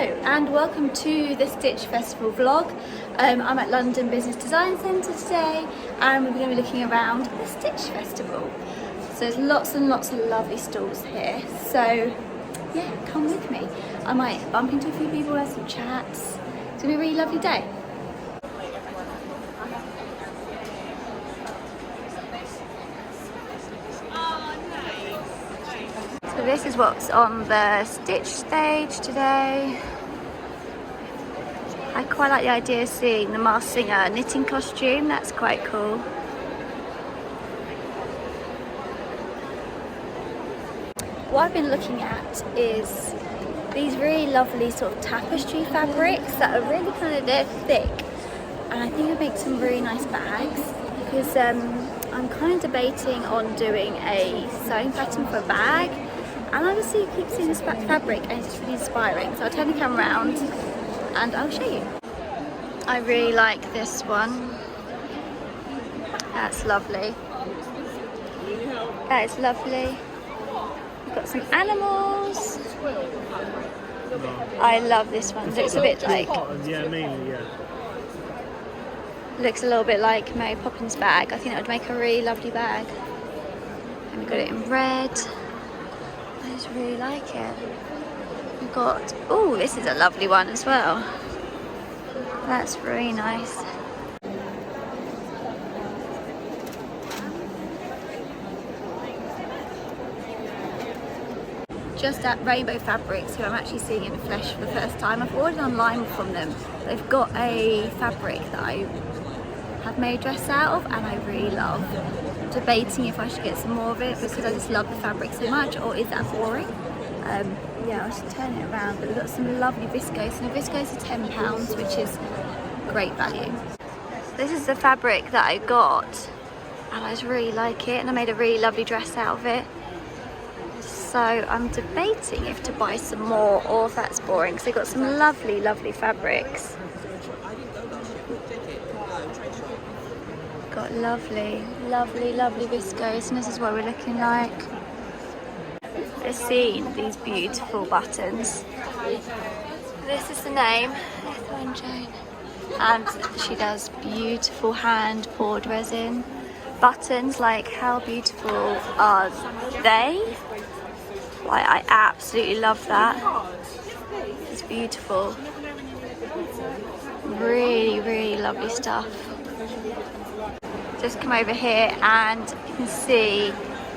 And welcome to the Stitch Festival vlog. I'm at London Business Design Centre today and we're going to be looking around the Stitch Festival. So there's lots and lots of lovely stalls here, so yeah, come with me. I might bump into a few people, have some chats. It's going to be a really lovely day. So this is what's on the Stitch stage today. I quite like the idea of seeing the Masked Singer knitting costume, that's quite cool. What I've been looking at is these really lovely sort of tapestry fabrics that are really kind of, they're thick. And I think it makes some really nice bags because I'm kind of debating on doing a sewing pattern for a bag. And I just keep seeing this fabric and it's just really inspiring. So I'll turn the camera around and I'll show you. I really like this one. That's lovely. That is lovely. We've got some animals. I love this one. Looks a bit like... Yeah, mainly, yeah. Looks a little bit like Mary Poppins' bag. I think that would make a really lovely bag. And we've got it in red. I just really like it. We've got, oh, this is a lovely one as well. That's really nice. Just at Rainbow Fabrics, who I'm actually seeing in the flesh for the first time. I've ordered online from them. They've got a fabric that I have made a dress out of and I really love. Debating if I should get some more of it because I just love the fabric so much, or is that boring? Yeah, I should turn it around, but we've got some lovely viscose, and the viscose is £10, which is great value. This is the fabric that I got and I just really like it, and I made a really lovely dress out of it. So I'm debating if to buy some more or if that's boring, because they've got some lovely, lovely fabrics. Got lovely, lovely, lovely viscose, and this is what we're looking like. Let's see these beautiful buttons. This is the name, Ethel Jane, and she does beautiful hand poured resin buttons. Like, how beautiful are they? Like, I absolutely love that. It's beautiful. Really, really lovely stuff. Just come over here and you can see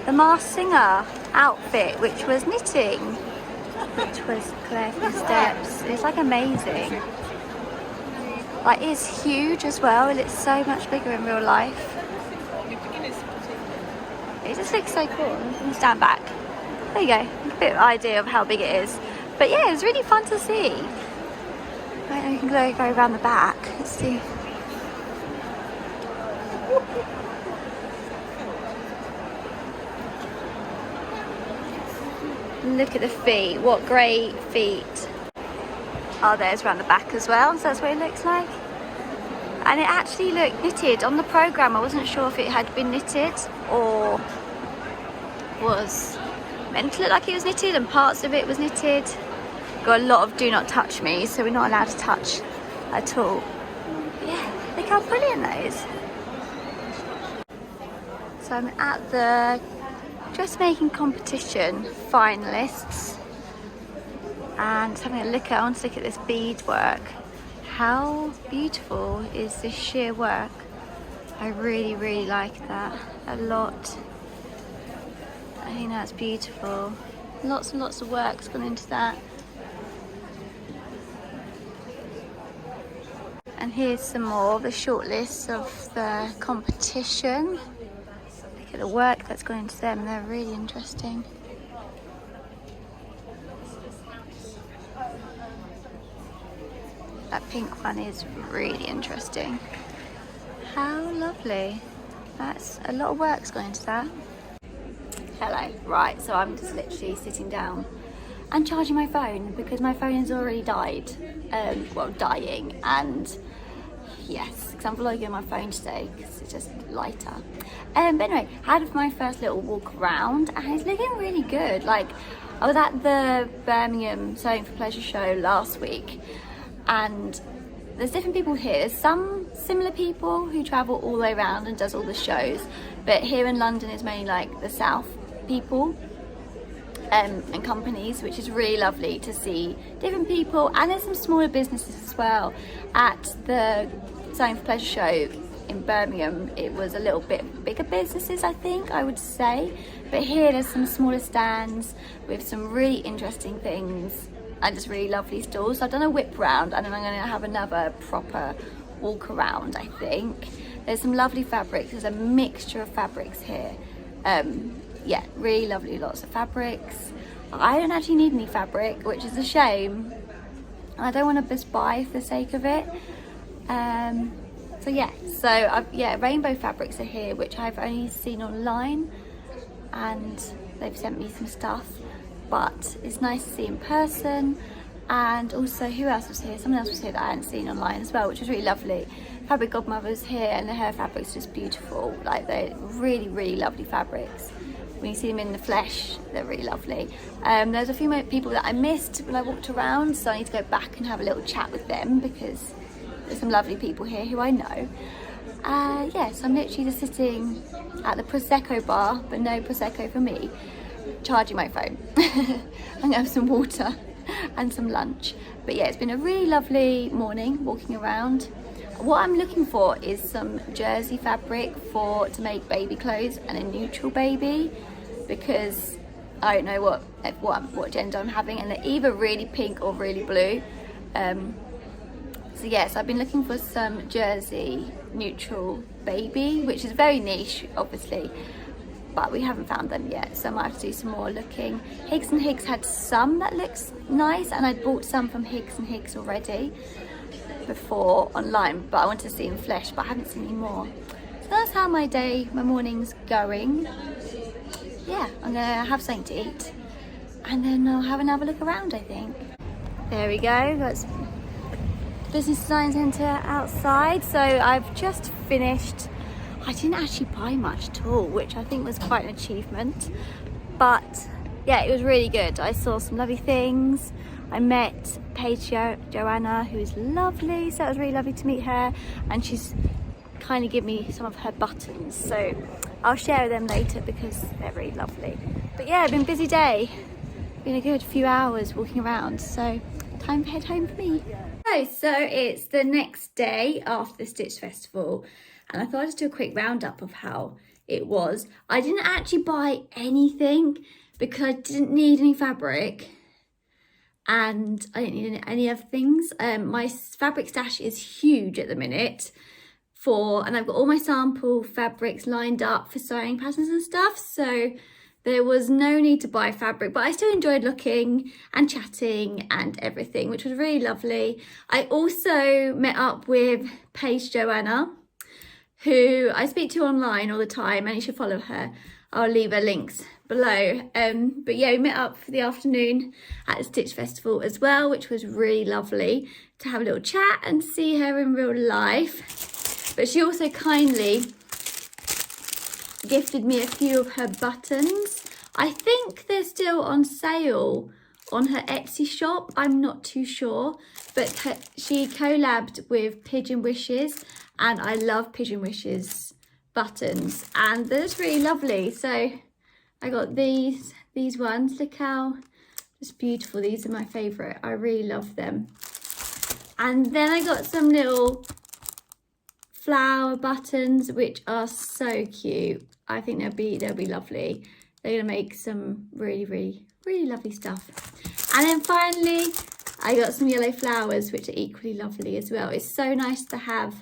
the Masked Singer outfit, which was knitting, which was Claire from Steps. It's like amazing. Like, it's huge as well, and it's so much bigger in real life. It just looks so cool. You can stand back. There you go, a bit of an idea of how big it is. But yeah, it was really fun to see. Right, we can go around the back. Let's see. Look at the feet, what great feet. Oh, there's around the back as well, so that's what it looks like. And it actually looked knitted. On the programme, I wasn't sure if it had been knitted or was meant to look like it was knitted and parts of it was knitted. Got a lot of do not touch me, so we're not allowed to touch at all. But yeah, look how brilliant that is. So I'm at the dressmaking competition finalists and having a look at, I want to look at this beadwork. How beautiful is this sheer work? I really, really like that a lot. I think that's beautiful. Lots and lots of work's gone into that. And here's some more of the short list of the competition. Look at the work that's gone into them, they're really interesting. That pink one is really interesting. How lovely. That's a lot of work's gone into that. Hello, right, so I'm just literally sitting down and charging my phone because my phone has already died. Well, dying, and yes, because I'm vlogging on my phone today because it's just lighter. But anyway, had my first little walk around and it's looking really good. Like, I was at the Birmingham Sewing for Pleasure show last week, and there's different people here. There's some similar people who travel all the way around and does all the shows, but here in London is mainly like the South people and companies, which is really lovely to see different people. And there's some smaller businesses as well. At the Sewing for Pleasure show in Birmingham, it was a little bit bigger businesses, I think I would say, but here there's some smaller stands with some really interesting things and just really lovely stalls. So I've done a whip round, and then I'm going to have another proper walk around, I think. There's some lovely fabrics. There's a mixture of fabrics here. Yeah, really lovely, lots of fabrics. I don't actually need any fabric, which is a shame. I don't want to just buy for the sake of it. So yeah, rainbow fabrics are here, which I've only seen online, and they've sent me some stuff, but it's nice to see in person. And also, who else was here? Someone else was here that I hadn't seen online as well, which was really lovely. Fabric Godmother's here, and her fabric's just beautiful. Like, they're really, really lovely fabrics. When you see them in the flesh, they're really lovely. There's a few more people that I missed when I walked around, so I need to go back and have a little chat with them, because there's some lovely people here who I know. So I'm literally just sitting at the Prosecco bar, but no Prosecco for me, charging my phone. I'm gonna have some water and some lunch. But yeah, it's been a really lovely morning walking around. What I'm looking for is some jersey fabric to make baby clothes and a neutral baby, because I don't know what gender I'm having, and they're either really pink or really blue. So yes, I've been looking for some jersey neutral baby, which is very niche obviously, but we haven't found them yet, so I might have to do some more looking. Higgs and Higgs had some that looks nice, and I'd bought some from Higgs and Higgs already before online, but I wanted to see in flesh, but I haven't seen any more. So that's how my morning's going. Yeah, I'm gonna have something to eat, and then I'll have another look around, I think. There we go, got Business Design Centre outside. So I've just finished. I didn't actually buy much at all, which I think was quite an achievement, but yeah, it was really good. I saw some lovely things. I met Paige Joanna, who is lovely, so it was really lovely to meet her, and she's kindly given me some of her buttons, so I'll share them later because they're really lovely. But yeah, it's been a busy day, been a good few hours walking around, so time to head home for me. So it's the next day after the Stitch Festival, and I thought I'd just do a quick roundup of how it was. I didn't actually buy anything because I didn't need any fabric, and I didn't need any other things. My fabric stash is huge at the minute, and I've got all my sample fabrics lined up for sewing patterns and stuff, so there was no need to buy fabric, but I still enjoyed looking and chatting and everything, which was really lovely. I also met up with Paige Joanna, who I speak to online all the time, and you should follow her. I'll leave her links below. But yeah, we met up for the afternoon at the Stitch Festival as well, which was really lovely to have a little chat and see her in real life. But she also kindly gifted me a few of her buttons. I think they're still on sale on her Etsy shop, I'm not too sure, but she collabed with Pigeon Wishes, and I love Pigeon Wishes buttons, and they're just really lovely. So I got these ones. Look how just beautiful. These are my favorite. I really love them. And then I got some little flower buttons, which are so cute. I think they'll be lovely. They're gonna make some really, really, really lovely stuff. And then finally, I got some yellow flowers, which are equally lovely as well. It's so nice to have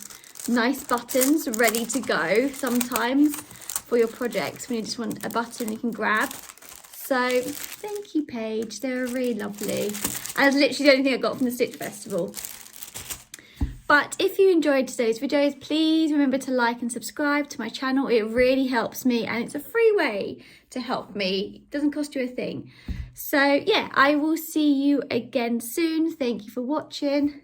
nice buttons ready to go sometimes for your projects when you just want a button you can grab. So thank you, Paige. They're really lovely. And it's literally the only thing I got from the Stitch Festival. But if you enjoyed today's videos, please remember to like and subscribe to my channel. It really helps me, and it's a free way to help me. It doesn't cost you a thing. So yeah, I will see you again soon. Thank you for watching.